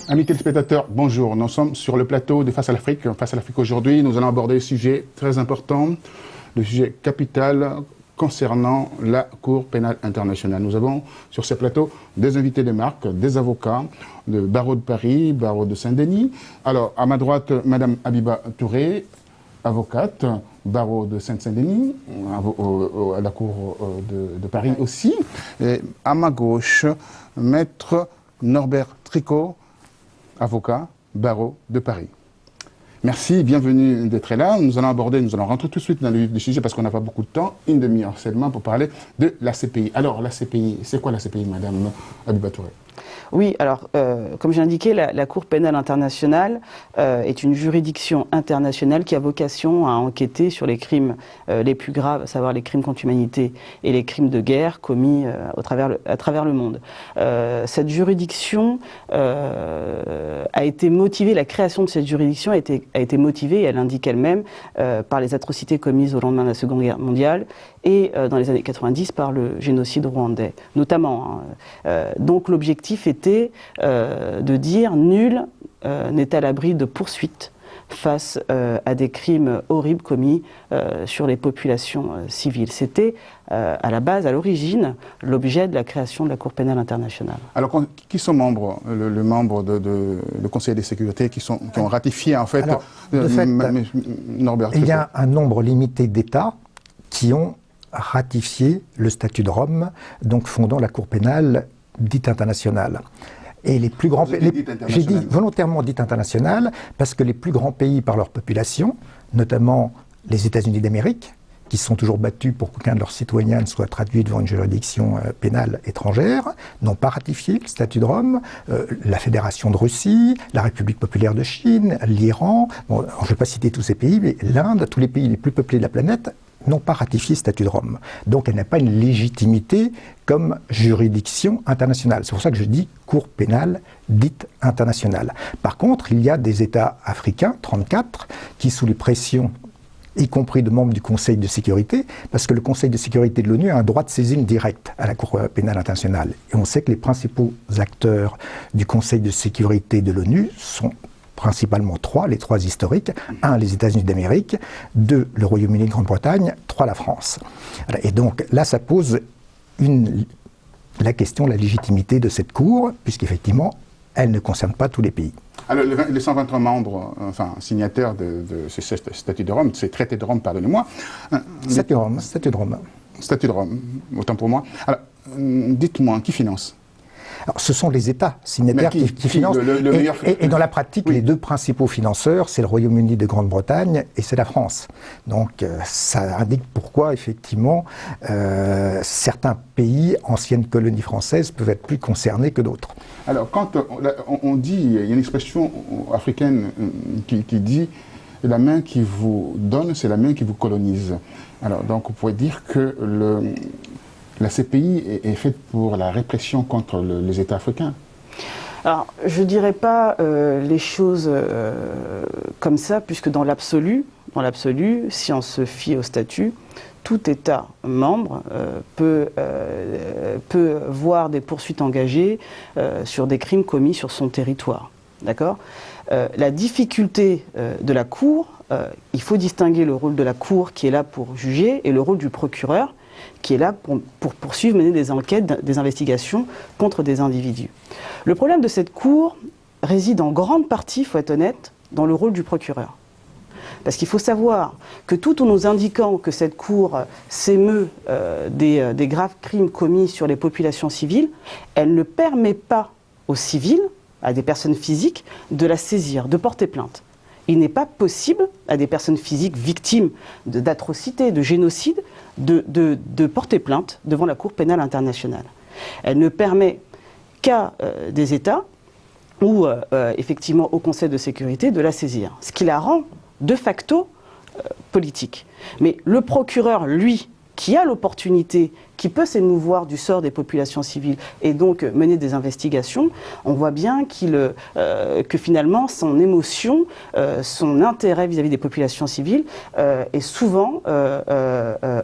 Amis téléspectateurs, bonjour. Nous sommes sur le plateau de Face à l'Afrique. Face à l'Afrique aujourd'hui, nous allons aborder un sujet très important, le sujet capital concernant la Cour pénale internationale. Nous avons sur ce plateau des invités de marque, des avocats, de barreau de Paris, barreau de Saint-Denis. Alors, à ma droite, Madame Habiba Touré, avocate, barreau de Saint-Denis, à la Cour de Paris aussi. Et à ma gauche, Maître Norbert Tricot, avocat, barreau de Paris. Merci, bienvenue d'être là. Nous allons rentrer tout de suite dans le vif du sujet parce qu'on n'a pas beaucoup de temps, une demi-heure seulement pour parler de la CPI. Alors, la CPI, c'est quoi la CPI, Madame Habiba Touré ? Oui, alors, comme j'ai indiqué, la Cour pénale internationale est une juridiction internationale qui a vocation à enquêter sur les crimes les plus graves, à savoir les crimes contre l'humanité et les crimes de guerre commis à travers le monde. Cette juridiction a été motivée, la création de cette juridiction a été motivée, et elle l'indique elle-même, par les atrocités commises au lendemain de la Seconde Guerre mondiale et dans les années 90 par le génocide rwandais, notamment. Donc l'objectif était de dire nul n'est à l'abri de poursuites face à des crimes horribles commis sur les populations civiles. C'était à la base, à l'origine, l'objet de la création de la Cour pénale internationale. Alors, qui sont membres, le membre du Conseil de sécurité qui ont ratifié en fait, Alors, de fait Norbert il y a un nombre limité d'États qui ont ratifié le statut de Rome, donc fondant la Cour pénale dite internationale. Et les plus grands pays, j'ai dit volontairement dite internationale, parce que les plus grands pays par leur population, notamment les États-Unis d'Amérique, qui sont toujours battus pour qu'aucun de leurs citoyens ne soit traduit devant une juridiction pénale étrangère, n'ont pas ratifié le statut de Rome. La Fédération de Russie, la République populaire de Chine, l'Iran, bon, je ne vais pas citer tous ces pays, mais l'Inde, tous les pays les plus peuplés de la planète, n'ont pas ratifié le statut de Rome. Donc elle n'a pas une légitimité comme juridiction internationale. C'est pour ça que je dis Cour pénale dite internationale. Par contre, il y a des États africains, 34, qui sous les pressions, y compris de membres du Conseil de sécurité, parce que le Conseil de sécurité de l'ONU a un droit de saisine direct à la Cour pénale internationale. Et on sait que les principaux acteurs du Conseil de sécurité de l'ONU sont principalement trois, les trois historiques. 1, les États-Unis d'Amérique, 2, le Royaume-Uni de Grande-Bretagne, 3, la France. Et donc là, ça pose la question de la légitimité de cette Cour, puisqu'effectivement, elle ne concerne pas tous les pays. Alors, les 123 membres, signataires de ce statut de Rome, ce traité de Rome, pardonnez-moi. Statut de Rome. Statut de Rome, autant pour moi. Alors, dites-moi, qui finance ? Alors, ce sont les États signataires qui financent. Et dans la pratique, oui, les deux principaux financeurs, c'est le Royaume-Uni de Grande-Bretagne et c'est la France. Donc ça indique pourquoi, effectivement, certains pays, anciennes colonies françaises, peuvent être plus concernés que d'autres. Alors, quand on dit, il y a une expression africaine qui dit « la main qui vous donne, c'est la main qui vous colonise ». Alors, donc, on pourrait dire que la CPI est faite pour la répression contre les États africains. Alors, je ne dirais pas les choses comme ça, puisque dans l'absolu, si on se fie au statut, tout État membre peut voir des poursuites engagées sur des crimes commis sur son territoire. D'accord ? La difficulté de la Cour, il faut distinguer le rôle de la Cour qui est là pour juger et le rôle du procureur qui est là pour poursuivre, mener des enquêtes, des investigations contre des individus. Le problème de cette Cour réside en grande partie, il faut être honnête, dans le rôle du procureur. Parce qu'il faut savoir que tout en nous indiquant que cette Cour s'émeut des graves crimes commis sur les populations civiles, elle ne permet pas aux civils, à des personnes physiques, de la saisir, de porter plainte. Il n'est pas possible à des personnes physiques victimes d'atrocités, de génocide, de porter plainte devant la Cour pénale internationale. Elle ne permet qu'à des États ou effectivement au Conseil de sécurité de la saisir, ce qui la rend de facto politique. Mais le procureur, lui, qui a l'opportunité, qui peut s'émouvoir du sort des populations civiles et donc mener des investigations, on voit bien que finalement son émotion, son intérêt vis-à-vis des populations civiles est souvent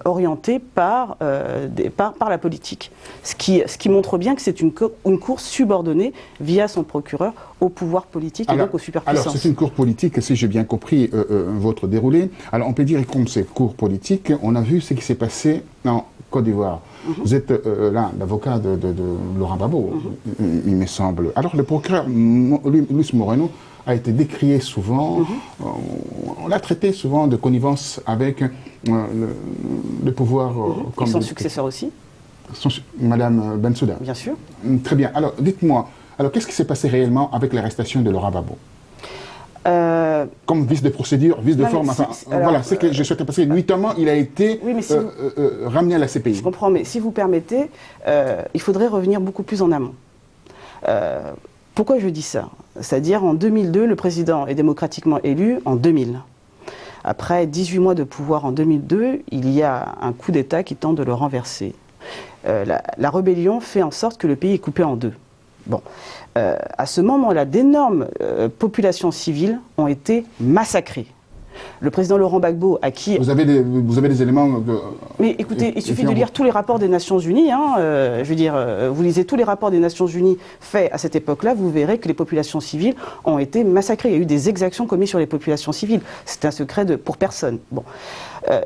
orienté par la politique. Ce qui montre bien que c'est une cour subordonnée via son procureur au pouvoir politique et donc aux superpuissances. Alors c'est une cour politique, si j'ai bien compris votre déroulé. Alors on peut dire que comme c'est cour politique, on a vu ce qui s'est passé en Côte d'Ivoire. Vous êtes là l'avocat de Laurent Gbagbo, il me semble. Alors le procureur Luis Moreno a été décrié souvent, on l'a traité souvent de connivence avec le pouvoir. Et son successeur aussi. Madame Bensouda. Bien sûr. Très bien. Alors dites-moi, qu'est-ce qui s'est passé réellement avec l'arrestation de Laurent Gbagbo comme vice de procédure, vice de forme, voilà, c'est que je souhaitais passer. Nuitamment, il a été ramené à la CPI. Je comprends, mais si vous permettez, il faudrait revenir beaucoup plus en amont. Pourquoi je dis ça? C'est-à-dire, en 2002, le président est démocratiquement élu en 2000. Après 18 mois de pouvoir en 2002, il y a un coup d'État qui tente de le renverser. La rébellion fait en sorte que le pays est coupé en deux. Bon. À ce moment-là, d'énormes populations civiles ont été massacrées. Le président Laurent Gbagbo, à qui... Vous avez des éléments... Mais écoutez, il suffit de lire tous les rapports des Nations Unies. Je veux dire, vous lisez tous les rapports des Nations Unies faits à cette époque-là, vous verrez que les populations civiles ont été massacrées. Il y a eu des exactions commises sur les populations civiles. C'est un secret pour personne. Bon.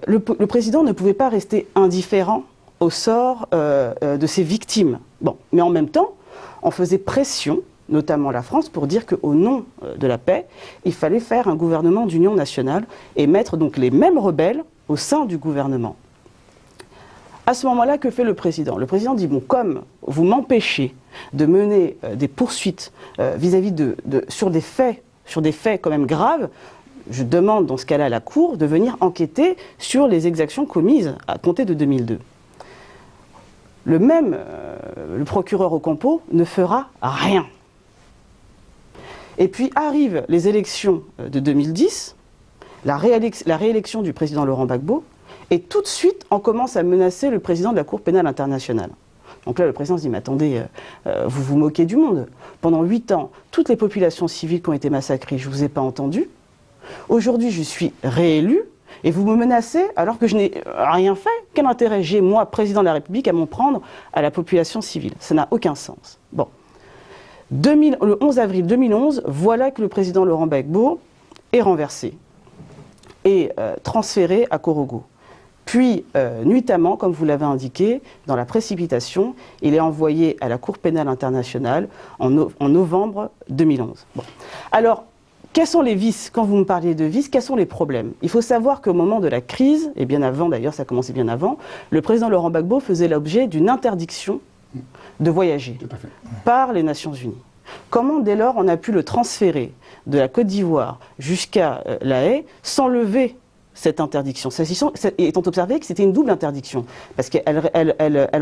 Le président ne pouvait pas rester indifférent au sort de ses victimes. Bon. Mais en même temps, on faisait pression, notamment la France, pour dire qu'au nom de la paix, il fallait faire un gouvernement d'union nationale et mettre donc les mêmes rebelles au sein du gouvernement. À ce moment-là, que fait le président? Le président dit, bon, comme vous m'empêchez de mener des poursuites vis-à-vis sur des faits quand même graves, je demande dans ce cas-là à la Cour de venir enquêter sur les exactions commises à compter de 2002. Le procureur Ocampo ne fera rien. Et puis arrivent les élections de 2010, la réélection du président Laurent Gbagbo, et tout de suite, on commence à menacer le président de la Cour pénale internationale. Donc là, le président se dit, mais attendez, vous vous moquez du monde. Pendant 8 ans, toutes les populations civiles qui ont été massacrées, je ne vous ai pas entendu. Aujourd'hui, je suis réélu. Et vous me menacez alors que je n'ai rien fait. Quel intérêt j'ai, moi, président de la République, à m'en prendre à la population civile? Ça n'a aucun sens. Bon. Le 11 avril 2011, voilà que le président Laurent Gbagbo est renversé et transféré à Korogo. Puis, nuitamment, comme vous l'avez indiqué, dans la précipitation, il est envoyé à la Cour pénale internationale en novembre 2011. Bon. Alors, quels sont les vices? Quand vous me parliez de vices, quels sont les problèmes? Il faut savoir qu'au moment de la crise, et bien avant d'ailleurs, ça commençait bien avant, le président Laurent Gbagbo faisait l'objet d'une interdiction de voyager par les Nations Unies. Comment dès lors on a pu le transférer de la Côte d'Ivoire jusqu'à La Haye sans lever cette interdiction, étant observé que c'était une double interdiction, parce qu'elle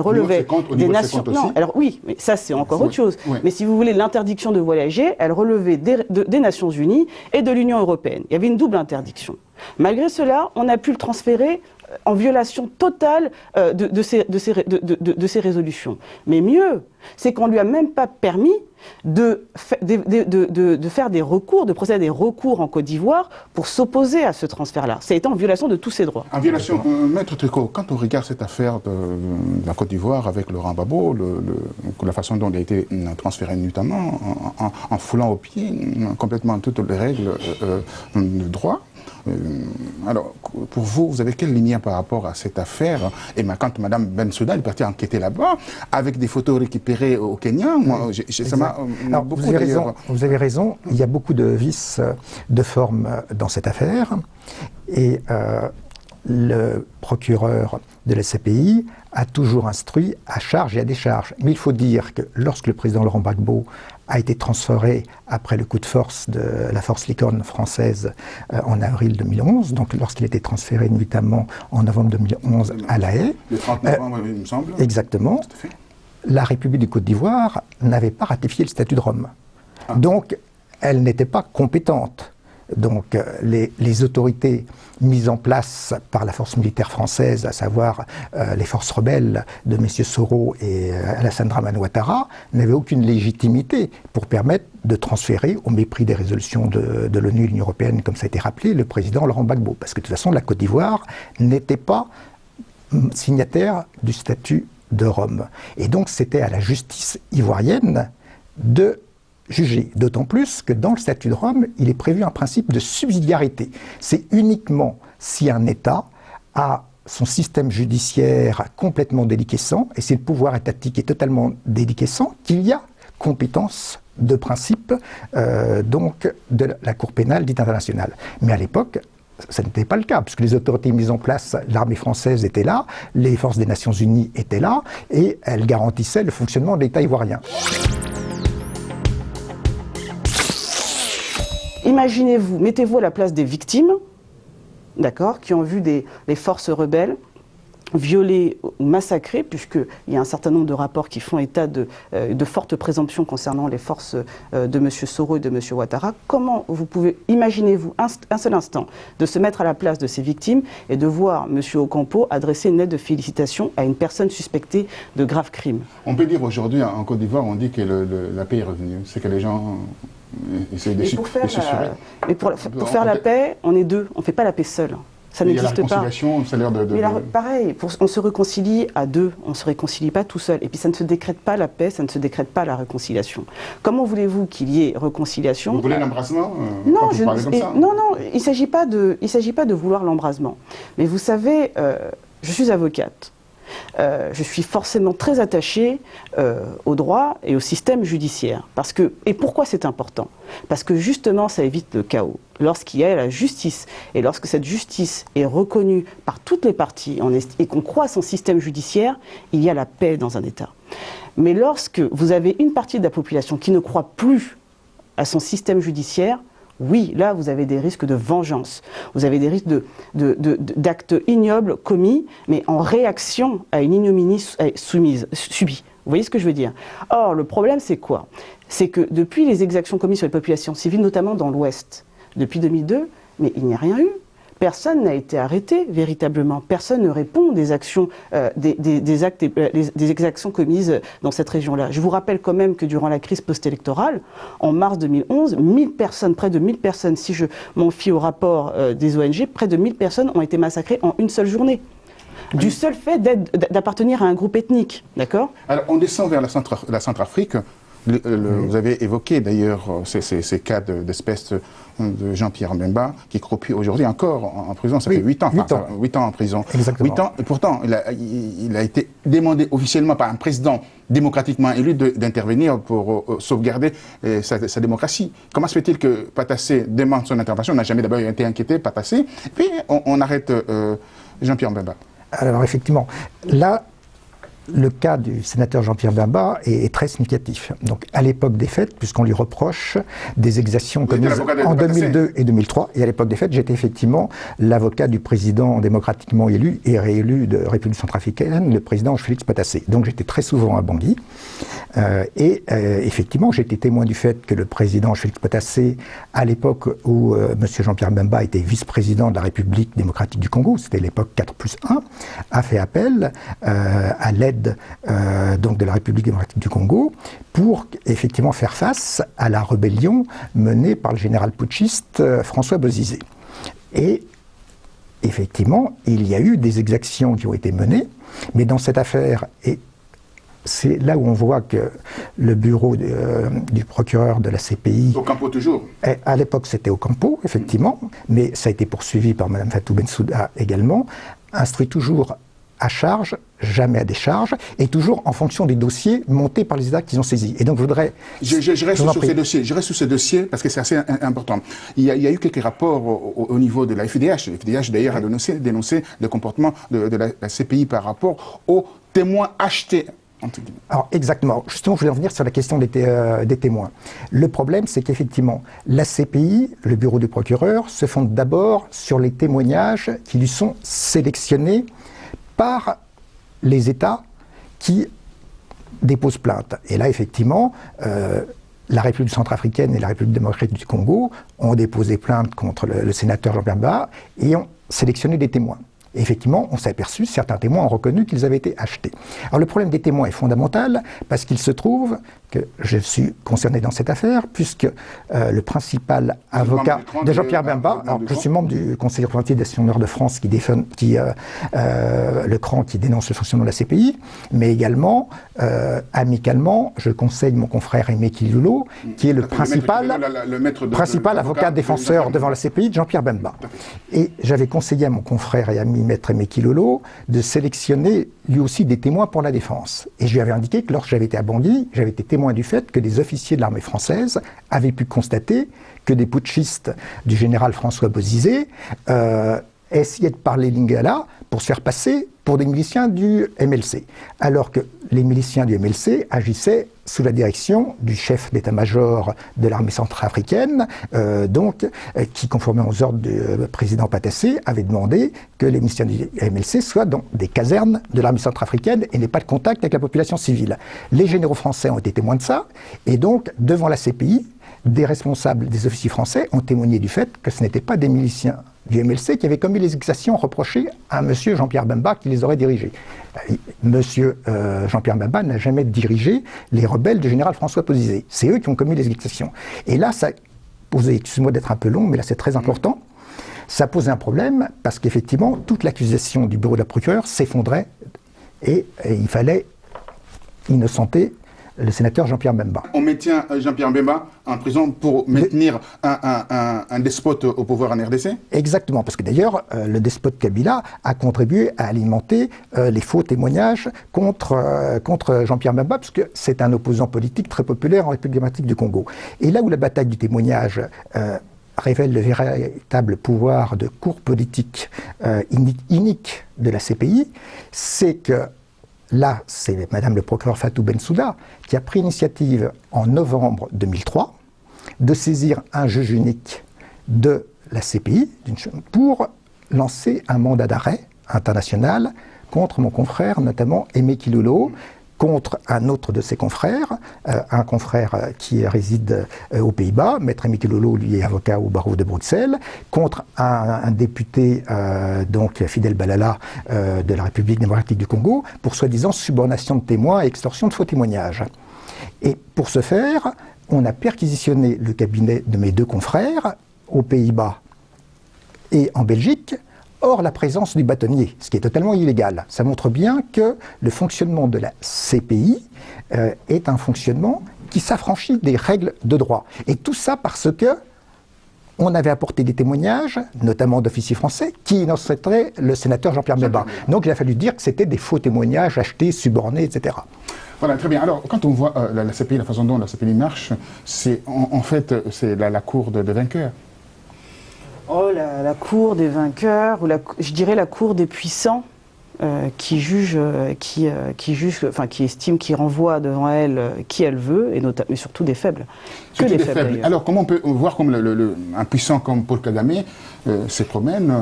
relevait des nations. Non, alors oui, mais ça c'est encore autre chose. Oui. Mais si vous voulez, l'interdiction de voyager, elle relevait des Nations Unies et de l'Union européenne. Il y avait une double interdiction. Malgré cela, on a pu le transférer en violation totale de ces résolutions. Mais mieux, c'est qu'on ne lui a même pas permis de faire des recours, de procéder à des recours en Côte d'Ivoire pour s'opposer à ce transfert-là. Ça a été en violation de tous ses droits. En violation, Maître Tricot, quand on regarde cette affaire de la Côte d'Ivoire avec Laurent Gbagbo, la façon dont il a été transféré notamment, en foulant au pied complètement toutes les règles de droit, alors, pour vous, vous avez quelle ligne par rapport à cette affaire? Et quand Mme Bensouda est partie enquêter là-bas, avec des photos récupérées au Kenya, moi, ça m'a beaucoup d'ailleurs... Vous avez raison, il y a beaucoup de vices de forme dans cette affaire. Et le procureur de la CPI a toujours instruit à charge et à décharge. Mais il faut dire que lorsque le président Laurent Gbagbo a été transféré après le coup de force de la force Licorne française en avril 2011, donc lorsqu'il a été transféré notamment en novembre 2011 à La Haye. Le 30 novembre, il me semble. Exactement. Tout à fait. La République de Côte d'Ivoire n'avait pas ratifié le statut de Rome. Donc, elle n'était pas compétente donc les autorités mises en place par la force militaire française, à savoir les forces rebelles de M. Soro et Alassane Dramane Ouattara, n'avaient aucune légitimité pour permettre de transférer, au mépris des résolutions de l'ONU et de l'Union européenne, comme ça a été rappelé, le président Laurent Gbagbo. Parce que de toute façon, la Côte d'Ivoire n'était pas signataire du statut de Rome. Et donc c'était à la justice ivoirienne de juger. D'autant plus que dans le statut de Rome, il est prévu un principe de subsidiarité. C'est uniquement si un État a son système judiciaire complètement déliquescent, et si le pouvoir étatique est totalement déliquescent, qu'il y a compétence de principe donc de la Cour pénale dite internationale. Mais à l'époque, ça n'était pas le cas, puisque les autorités mises en place, l'armée française était là, les forces des Nations Unies étaient là, et elles garantissaient le fonctionnement de l'État ivoirien. Imaginez-vous, mettez-vous à la place des victimes, d'accord, qui ont vu les forces rebelles violées ou massacrées, puisqu'il y a un certain nombre de rapports qui font état de fortes présomptions concernant les forces de M. Soro et de M. Ouattara. Comment vous pouvez, imaginez-vous un seul instant, de se mettre à la place de ces victimes et de voir M. Ocampo adresser une lettre de félicitations à une personne suspectée de graves crimes? On peut dire aujourd'hui, en Côte d'Ivoire, on dit que la paix est revenue. C'est que les gens essayent de s'assurer. Mais pour faire la paix, on est deux, on ne fait pas la paix seul. Ça n'existe pas. Il y a la réconciliation, ça a l'air de... Mais là, pareil, on se réconcilie à deux, on ne se réconcilie pas tout seul. Et puis ça ne se décrète pas la paix, ça ne se décrète pas la réconciliation. Comment voulez-vous qu'il y ait réconciliation? Vous voulez l'embrasement non, non, il ne s'agit pas de vouloir l'embrasement. Mais vous savez, je suis avocate. Je suis forcément très attachée au droit et au système judiciaire. Et pourquoi c'est important? Parce que justement, ça évite le chaos. Lorsqu'il y a la justice, et lorsque cette justice est reconnue par toutes les parties, et qu'on croit à son système judiciaire, il y a la paix dans un État. Mais lorsque vous avez une partie de la population qui ne croit plus à son système judiciaire, oui, là, vous avez des risques de vengeance. Vous avez des risques d'actes ignobles commis, mais en réaction à une ignominie subie. Vous voyez ce que je veux dire? Or, le problème, c'est quoi? C'est que depuis les exactions commises sur les populations civiles, notamment dans l'Ouest, depuis 2002, mais il n'y a rien eu. Personne n'a été arrêté véritablement. Personne ne répond des actions, des exactions commises dans cette région-là. Je vous rappelle quand même que durant la crise post-électorale, en mars 2011, 1000 personnes, près de 1000 personnes, si je m'en fie au rapport des ONG, près de 1000 personnes ont été massacrées en une seule journée. Du seul fait d'appartenir à un groupe ethnique, d'accord? Alors, on descend vers la Centrafrique. Vous avez évoqué d'ailleurs ces cas d'espèce de Jean-Pierre Bemba qui croupit aujourd'hui encore en prison. Ça fait 8 ans. 8 ans en prison. Exactement. 8 ans. Et pourtant, il a été demandé officiellement par un président démocratiquement élu d'intervenir pour sauvegarder sa démocratie. Comment se fait-il que Patassé demande son intervention? On n'a jamais d'abord été inquiété, Patassé. Puis on arrête Jean-Pierre Bemba. Alors effectivement, là, le cas du sénateur Jean-Pierre Bemba est très significatif. Donc, à l'époque des faits, puisqu'on lui reproche des exactions commises en 2002 et 2003, et à l'époque des faits, j'étais effectivement l'avocat du président démocratiquement élu et réélu de République centrafricaine, le président Félix Patassé. Donc, j'étais très souvent à Bangui. Effectivement, j'étais témoin du fait que le président Félix Patassé, à l'époque où M. Jean-Pierre Bemba était vice-président de la République démocratique du Congo, c'était l'époque 4+1, a fait appel à l'aide donc de la République démocratique du Congo pour effectivement faire face à la rébellion menée par le général putschiste François Bozizé. Et effectivement, il y a eu des exactions qui ont été menées, mais dans cette affaire, et c'est là où on voit que le bureau du procureur de la CPI... Ocampo toujours. À l'époque, c'était Ocampo, effectivement, mais ça a été poursuivi par Mme Fatou Bensouda également, instruit toujours à charge, jamais à décharge, et toujours en fonction des dossiers montés par les États qu'ils ont saisis. Et donc je voudrais... Je reste sur ces dossiers, parce que c'est assez important. Il y a eu quelques rapports au niveau de la FIDH. La FIDH d'ailleurs a dénoncé le comportement de la CPI par rapport aux témoins achetés. Alors exactement. Justement, je voulais revenir sur la question des témoins. Le problème, c'est qu'effectivement, la CPI, le bureau du procureur, se fonde d'abord sur les témoignages qui lui sont sélectionnés par les États qui déposent plainte. Et là, effectivement, la République centrafricaine et la République démocratique du Congo ont déposé plainte contre le sénateur Jean-Pierre Bemba et ont sélectionné des témoins. Et effectivement, on s'est aperçu, certains témoins ont reconnu qu'ils avaient été achetés. Alors le problème des témoins est fondamental parce qu'il se trouve que je suis concerné dans cette affaire puisque le principal avocat de Jean-Pierre Bemba, alors je suis membre du Conseil représentatif des Nations de France le CRAN qui dénonce le fonctionnement de la CPI, mais également, amicalement, je conseille mon confrère Aimé Kilolo, qui est le principal avocat défenseur devant la CPI de Jean-Pierre Bemba. Et j'avais conseillé à mon confrère et ami maître Aimé Kilolo de sélectionner lui aussi des témoins pour la défense. Et je lui avais indiqué que lorsque j'avais été à Bangui, j'avais été témoin du fait que des officiers de l'armée française avaient pu constater que des putschistes du général François Bozizé essayaient de parler lingala pour se faire passer pour des miliciens du MLC, alors que les miliciens du MLC agissaient sous la direction du chef d'état-major de l'armée centrafricaine, qui, conformément aux ordres du président Patassé, avait demandé que les miliciens du MLC soient dans des casernes de l'armée centrafricaine et n'aient pas de contact avec la population civile. Les généraux français ont été témoins de ça, et donc, devant la CPI, des responsables, des officiers français ont témoigné du fait que ce n'étaient pas des miliciens du MLC qui avaient commis les exactions reprochées à M. Jean-Pierre Bemba qui les aurait dirigées. M. Jean-Pierre Bemba n'a jamais dirigé les rebelles du général François Bozizé. C'est eux qui ont commis les exactions. Et là, ça posait, excusez-moi d'être un peu long, mais là c'est très important, ça posait un problème parce qu'effectivement, toute l'accusation du bureau de la procureure s'effondrait et il fallait innocenter le sénateur Jean-Pierre Bemba. On maintient Jean-Pierre Bemba en prison pour maintenir un despote au pouvoir en RDC? Exactement, parce que d'ailleurs, le despote Kabila a contribué à alimenter les faux témoignages contre Jean-Pierre Bemba, parce que c'est un opposant politique très populaire en République démocratique du Congo. Et là où la bataille du témoignage révèle le véritable pouvoir de cour politique inique de la CPI, c'est que là, c'est Madame le procureur Fatou Bensouda qui a pris l'initiative en novembre 2003 de saisir un juge unique de la CPI pour lancer un mandat d'arrêt international contre mon confrère, notamment Aimé Kilolo, contre un autre de ses confrères, un confrère qui réside aux Pays-Bas, Maître Aimé Kilolo, lui est avocat au barreau de Bruxelles, contre un député, donc Fidel Balala, de la République démocratique du Congo, pour soi-disant subornation de témoins et extorsion de faux témoignages. Et pour ce faire, on a perquisitionné le cabinet de mes deux confrères, aux Pays-Bas et en Belgique, hors la présence du bâtonnier, ce qui est totalement illégal. Ça montre bien que le fonctionnement de la CPI est un fonctionnement qui s'affranchit des règles de droit. Et tout ça parce que on avait apporté des témoignages, notamment d'officiers français, qui innocenteraient le sénateur Jean-Pierre Bemba. Donc il a fallu dire que c'était des faux témoignages achetés, subornés, etc. Voilà, très bien. Alors, quand on voit la CPI, la façon dont la CPI marche, c'est en fait c'est la cour de vainqueurs. Oh, la cour des vainqueurs, ou je dirais la cour des puissants, qui juge, qui estime, qui renvoie devant elle qui elle veut, et surtout des faibles. Que des faibles. Alors, comment on peut voir comme un puissant comme Paul Kagame se promène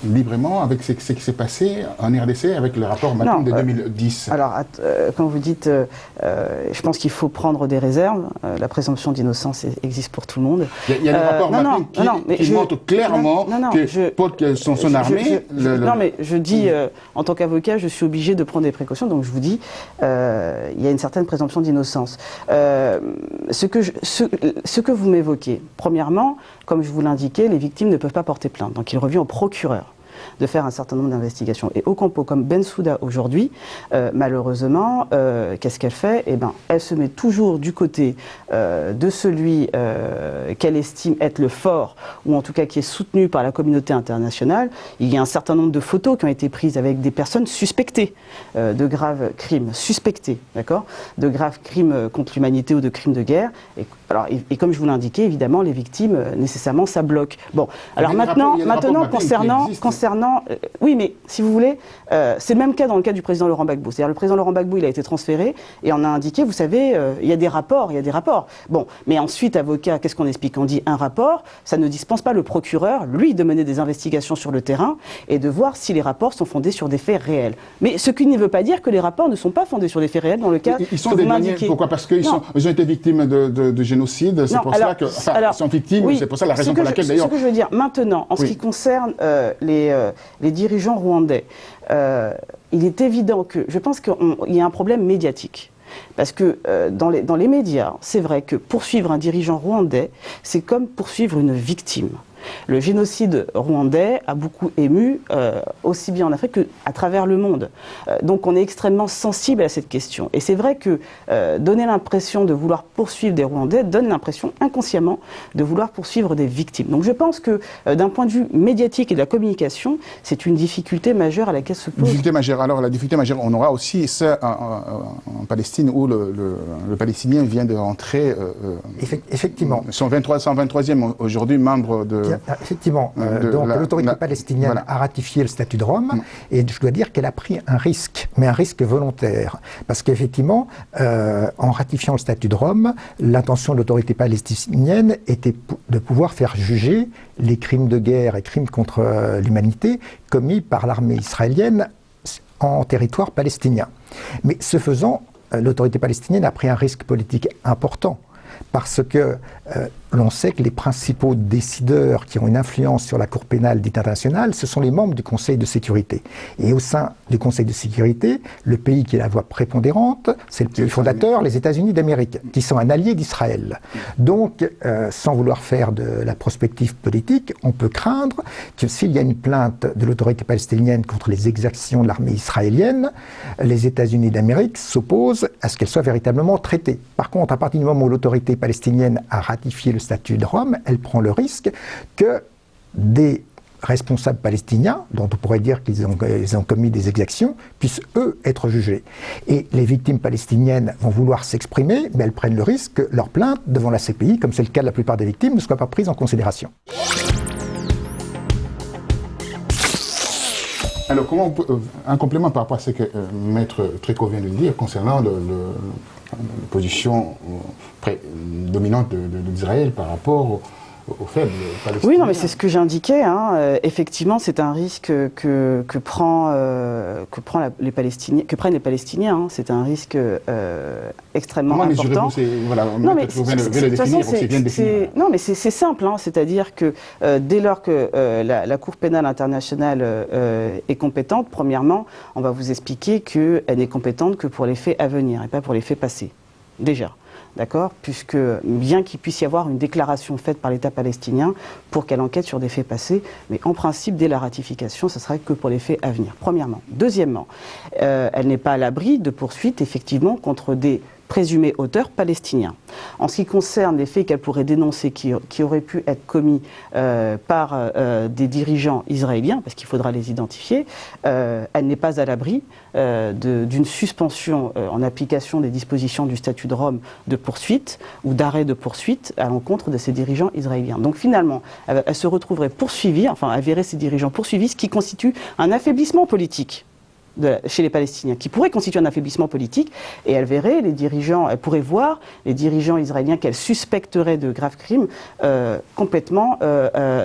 librement avec ce qui s'est passé en RDC avec le rapport Mapping de 2010? Alors, quand vous dites, je pense qu'il faut prendre des réserves. La présomption d'innocence existe pour tout le monde. Il y a le rapport Mapping qui montre clairement que Paul, son armée... Non, mais je dis, en tant qu'avocat, je suis obligé de prendre des précautions. Donc, je vous dis, il y a une certaine présomption d'innocence. Ce que vous m'évoquez, premièrement, comme je vous l'indiquais, les victimes ne peuvent pas porter plainte. Donc il revient au procureur de faire un certain nombre d'investigations. Et Ocampo, comme Bensouda aujourd'hui, malheureusement, qu'est-ce qu'elle fait? Eh bien, elle se met toujours du côté de celui qu'elle estime être le fort, ou en tout cas qui est soutenu par la communauté internationale. Il y a un certain nombre de photos qui ont été prises avec des personnes suspectées de graves crimes, suspectées, d'accord, de graves crimes contre l'humanité ou de crimes de guerre. Et comme je vous l'indiquais, évidemment, les victimes, nécessairement, ça bloque. Bon, alors maintenant concernant concernant... oui, mais si vous voulez, c'est le même cas dans le cas du président Laurent Gbagbo. C'est-à-dire le président Laurent Gbagbo, il a été transféré et on a indiqué, vous savez, il y a des rapports, il y a des rapports. Bon, mais ensuite, avocat, qu'est-ce qu'on explique? On dit un rapport, ça ne dispense pas le procureur, lui, de mener des investigations sur le terrain et de voir si les rapports sont fondés sur des faits réels. Mais ce qui ne veut pas dire que les rapports ne sont pas fondés sur des faits réels dans le cas ils sont dédouanés. Pourquoi? Parce qu'ils ont été victimes de génocide. C'est pour ça que... Enfin, ils sont victimes, oui, c'est pour ça la raison pour laquelle, d'ailleurs... Ce que je veux dire, maintenant, en ce qui concerne les dirigeants rwandais, il est évident que... Je pense qu'il y a un problème médiatique. Parce que dans les médias, c'est vrai que poursuivre un dirigeant rwandais, c'est comme poursuivre une victime. Le génocide rwandais a beaucoup ému, aussi bien en Afrique qu'à travers le monde. Donc on est extrêmement sensible à cette question. Et c'est vrai que donner l'impression de vouloir poursuivre des Rwandais donne l'impression inconsciemment de vouloir poursuivre des victimes. Donc je pense que d'un point de vue médiatique et de la communication, c'est une difficulté majeure à laquelle se pose... Une difficulté majeure. Alors la difficulté majeure, on aura aussi ça en Palestine où le Palestinien vient de rentrer... Effectivement. Son 123e aujourd'hui membre de... Effectivement, donc l'autorité palestinienne a ratifié le statut de Rome et je dois dire qu'elle a pris un risque, mais un risque volontaire. Parce qu'effectivement, en ratifiant le statut de Rome, l'intention de l'autorité palestinienne était de pouvoir faire juger les crimes de guerre et crimes contre l'humanité commis par l'armée israélienne en territoire palestinien. Mais ce faisant, l'autorité palestinienne a pris un risque politique important. Parce que l'on sait que les principaux décideurs qui ont une influence sur la Cour pénale dite internationale, ce sont les membres du Conseil de sécurité. Et au sein du Conseil de sécurité, le pays qui est la voix prépondérante, c'est le pays fondateur, les États-Unis d'Amérique, qui sont un allié d'Israël. Donc, sans vouloir faire de la prospective politique, on peut craindre que s'il y a une plainte de l'autorité palestinienne contre les exactions de l'armée israélienne, les États-Unis d'Amérique s'opposent à ce qu'elle soit véritablement traitée. Par contre, à partir du moment où l'autorité palestinienne a ratifié le statut de Rome, elle prend le risque que des responsables palestiniens, dont on pourrait dire qu'ils ont commis des exactions, puissent eux être jugés. Et les victimes palestiniennes vont vouloir s'exprimer, mais elles prennent le risque que leur plainte devant la CPI, comme c'est le cas de la plupart des victimes, ne soit pas prise en considération. Alors, comment on peut, un complément par rapport à ce que Maître Tréco vient de dire concernant la position dominante d'Israël par rapport aux faibles palestiniens. Oui, non, mais c'est ce que j'indiquais. Effectivement, c'est un risque que prennent les Palestiniens. C'est un risque extrêmement important. Non, mais c'est simple. C'est-à-dire que dès lors que la Cour pénale internationale est compétente, premièrement, on va vous expliquer qu'elle n'est compétente que pour les faits à venir et pas pour les faits passés. Déjà. D'accord, puisque bien qu'il puisse y avoir une déclaration faite par l'État palestinien pour qu'elle enquête sur des faits passés, mais en principe, dès la ratification, ce serait que pour les faits à venir, premièrement. Deuxièmement, elle n'est pas à l'abri de poursuites, effectivement, contre des présumés auteurs palestiniens. En ce qui concerne les faits qu'elle pourrait dénoncer qui auraient pu être commis par des dirigeants israéliens, parce qu'il faudra les identifier, elle n'est pas à l'abri d'une suspension en application des dispositions du statut de Rome de poursuite ou d'arrêt de poursuite à l'encontre de ces dirigeants israéliens. Donc finalement, elle se retrouverait poursuivie, enfin elle verrait ces dirigeants poursuivis, ce qui constitue un affaiblissement politique chez les Palestiniens, qui pourrait constituer un affaiblissement politique, et elle pourrait voir les dirigeants israéliens qu'elle suspecterait de graves crimes complètement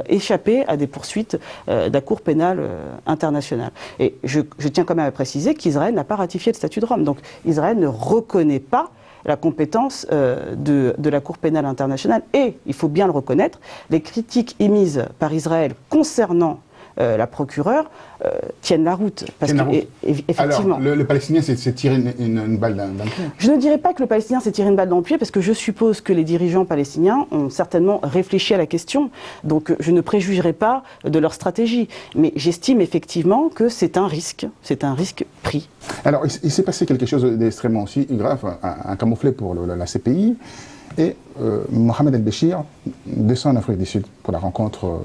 échapper à des poursuites de la Cour pénale internationale. Et je tiens quand même à préciser qu'Israël n'a pas ratifié le statut de Rome, donc Israël ne reconnaît pas la compétence de la Cour pénale internationale, et, il faut bien le reconnaître, les critiques émises par Israël concernant la procureure tiennent la route. Parce que, effectivement. Alors, le Palestinien s'est tiré une balle dans le pied. Je ne dirais pas que le Palestinien s'est tiré une balle dans le pied, parce que je suppose que les dirigeants palestiniens ont certainement réfléchi à la question. Donc, je ne préjugerai pas de leur stratégie. Mais j'estime effectivement que c'est un risque pris. Alors, il s'est passé quelque chose d'extrêmement aussi grave, un camouflet pour la CPI. Et Mohamed El-Béchir descend en Afrique du Sud pour la rencontre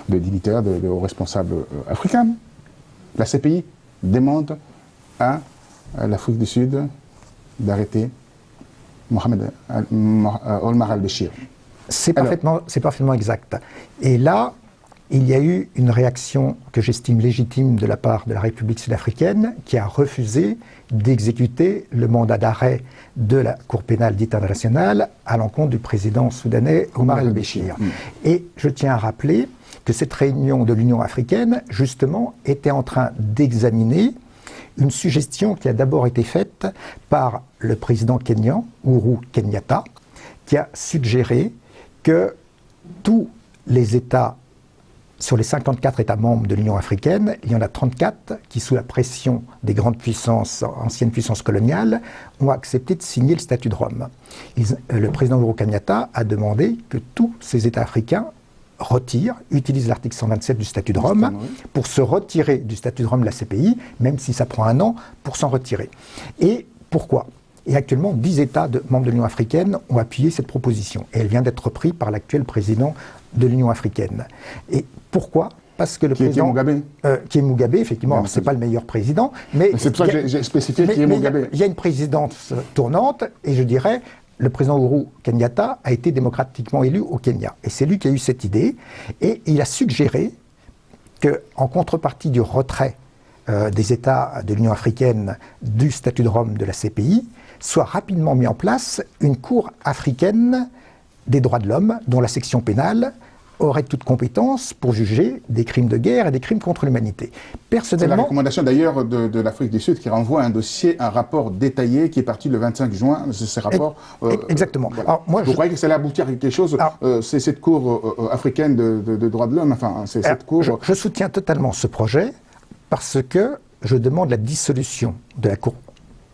de dignitaires, de hauts responsables africains. La CPI demande à l'Afrique du Sud d'arrêter Mohamed Omar El-Béchir. C'est parfaitement exact. Et là, il y a eu une réaction que j'estime légitime de la part de la République sud-africaine qui a refusé d'exécuter le mandat d'arrêt de la Cour pénale dite internationale à l'encontre du président soudanais Omar el-Béchir. Et je tiens à rappeler que cette réunion de l'Union africaine, justement, était en train d'examiner une suggestion qui a d'abord été faite par le président kényan, Uhuru Kenyatta, qui a suggéré que tous les États, sur les 54 États membres de l'Union africaine, il y en a 34 qui, sous la pression des grandes puissances, anciennes puissances coloniales, ont accepté de signer le statut de Rome. Le président Uhuru Kenyatta a demandé que tous ces États africains utilisent l'article 127 du statut de Rome pour se retirer du statut de Rome de la CPI, même si ça prend un an pour s'en retirer. Et pourquoi ? Et actuellement, 10 États membres de l'Union africaine ont appuyé cette proposition. Et elle vient d'être reprise par l'actuel président de l'Union africaine. Et pourquoi ? Parce que le président... Qui est Mugabe, effectivement. Ce n'est pas le meilleur président, mais... C'est pour ça que j'ai spécifié qui est Mugabe. Il y a une présidence tournante, et je dirais, le président Uhuru Kenyatta a été démocratiquement élu au Kenya. Et c'est lui qui a eu cette idée. Et il a suggéré qu'en contrepartie du retrait des États de l'Union africaine du statut de Rome de la CPI, soit rapidement mis en place une cour africaine des droits de l'homme, dont la section pénale aurait toute compétence pour juger des crimes de guerre et des crimes contre l'humanité. C'est la recommandation d'ailleurs de l'Afrique du Sud qui renvoie un rapport détaillé qui est parti le 25 juin. Ces rapports. Exactement. Voilà. Alors, moi, vous croyez que ça allait aboutir à quelque chose? C'est cette cour africaine de droits de l'homme. Enfin, c'est cette cour. Je soutiens totalement ce projet parce que je demande la dissolution de la Cour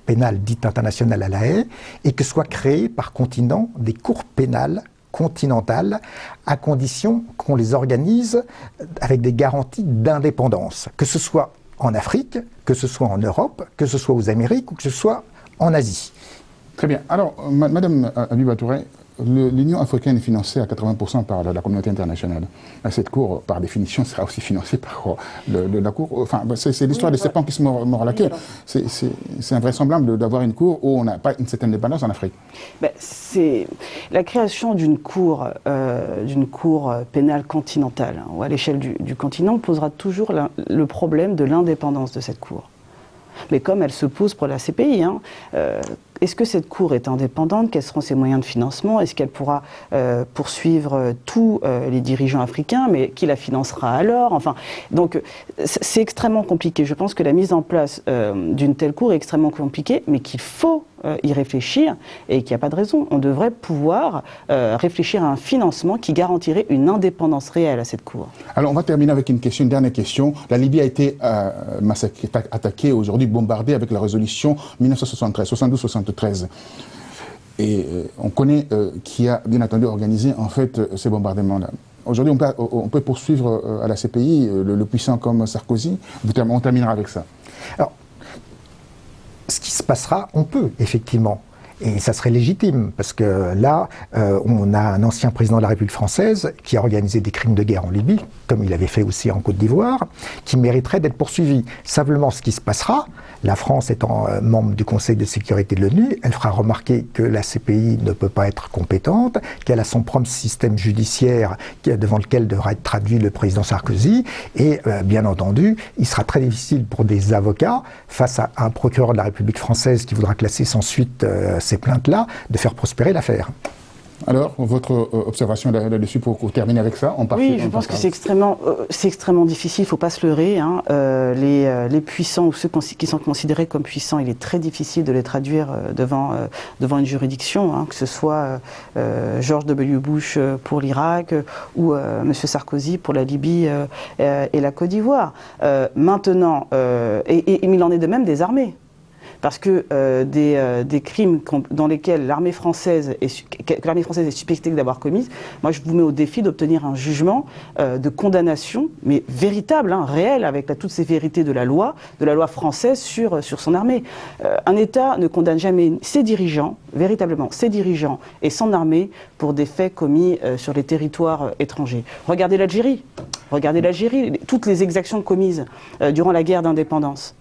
pénale dite internationale à La Haye et que soient créées par continent des cours pénales continentales à condition qu'on les organise avec des garanties d'indépendance, que ce soit en Afrique, que ce soit en Europe, que ce soit aux Amériques ou que ce soit en Asie. Très bien. Alors, Madame Habiba Touré, l'Union africaine est financée à 80% par la communauté internationale. Cette cour, par définition, sera aussi financée par la cour. Enfin, c'est l'histoire des serpents qui se mordent la queue. C'est invraisemblable d'avoir une cour où on n'a pas une certaine indépendance en Afrique. C'est la création d'une cour pénale continentale, ou à l'échelle du continent, posera toujours le problème de l'indépendance de cette cour. Mais comme elle se pose pour la CPI, est-ce que cette cour est indépendante? Quels seront ses moyens de financement? Est-ce qu'elle pourra poursuivre tous les dirigeants africains? Mais qui la financera alors? Enfin, donc c'est extrêmement compliqué. Je pense que la mise en place d'une telle cour est extrêmement compliquée, mais qu'il faut y réfléchir et qu'il n'y a pas de raison. On devrait pouvoir réfléchir à un financement qui garantirait une indépendance réelle à cette cour. Alors, on va terminer avec une dernière question. La Libye a été attaquée aujourd'hui, bombardée avec la résolution 1973. Et on connaît qui a bien entendu organisé en fait ces bombardements-là. Aujourd'hui, on peut poursuivre à la CPI le puissant comme Sarkozy. On terminera avec ça. Alors, ce qui se passera, on peut effectivement. Et ça serait légitime, parce que là, on a un ancien président de la République française qui a organisé des crimes de guerre en Libye, comme il avait fait aussi en Côte d'Ivoire, qui mériterait d'être poursuivi. Simplement, ce qui se passera, la France étant membre du Conseil de sécurité de l'ONU, elle fera remarquer que la CPI ne peut pas être compétente, qu'elle a son propre système judiciaire devant lequel devra être traduit le président Sarkozy, et bien entendu, il sera très difficile pour des avocats, face à un procureur de la République française qui voudra classer sans suite ces plaintes-là, de faire prospérer l'affaire. Alors, votre observation là-dessus pour terminer avec ça? Oui, je pense que c'est extrêmement difficile, il ne faut pas se leurrer. Les puissants ou ceux qui sont considérés comme puissants, il est très difficile de les traduire devant une juridiction, que ce soit George W. Bush pour l'Irak ou M. Sarkozy pour la Libye et la Côte d'Ivoire. Maintenant, il en est de même des armées. Parce que des crimes dans lesquels l'armée française est suspectée d'avoir commis, moi je vous mets au défi d'obtenir un jugement de condamnation, mais véritable, réel, avec toute sévérité de la loi française sur son armée. Un État ne condamne jamais ses dirigeants, véritablement ses dirigeants et son armée pour des faits commis sur les territoires étrangers. Regardez l'Algérie, toutes les exactions commises durant la guerre d'indépendance.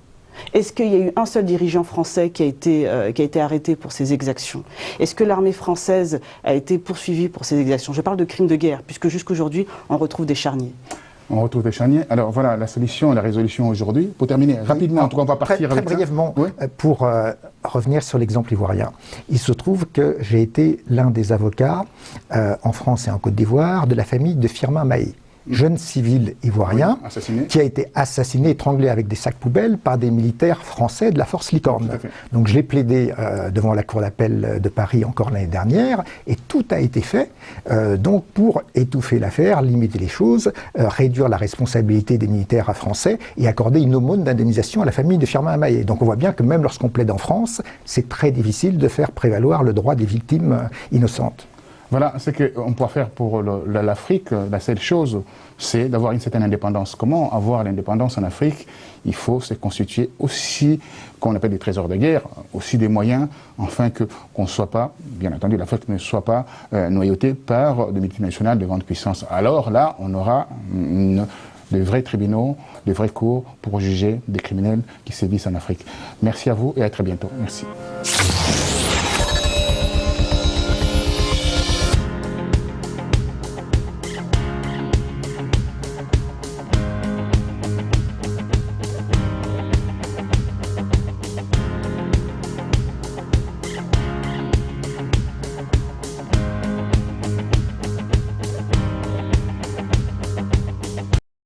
Est-ce qu'il y a eu un seul dirigeant français qui a été arrêté pour ces exactions? Est-ce que l'armée française a été poursuivie pour ces exactions? Je parle de crimes de guerre, puisque jusqu'aujourd'hui, on retrouve des charniers. On retrouve les charniers. Alors voilà, la solution, la résolution aujourd'hui. Pour terminer, rapidement, en tout cas, on va partir très avec brièvement, ça. Oui. pour revenir sur l'exemple ivoirien. Il se trouve que j'ai été l'un des avocats en France et en Côte d'Ivoire de la famille de Firmin Mahé, jeune civil ivoirien, assassiné. qui a été assassiné, étranglé avec des sacs poubelles par des militaires français de la force Licorne. Donc j'ai plaidé devant la cour d'appel de Paris encore l'année dernière, et tout a été fait donc pour étouffer l'affaire, limiter les choses, réduire la responsabilité des militaires français et accorder une aumône d'indemnisation à la famille de Firmin Mahé. Donc on voit bien que même lorsqu'on plaide en France, c'est très difficile de faire prévaloir le droit des victimes innocentes. Voilà ce qu'on peut faire pour l'Afrique. La seule chose, c'est d'avoir une certaine indépendance. Comment avoir l'indépendance en Afrique? Il faut se constituer aussi, qu'on appelle des trésors de guerre, aussi des moyens, afin qu'on ne soit pas, bien entendu, l'Afrique ne soit pas noyautée par des multinationales de grande puissance. Alors là, on aura de vrais tribunaux, de vraies cours pour juger des criminels qui sévissent en Afrique. Merci à vous et à très bientôt. Merci.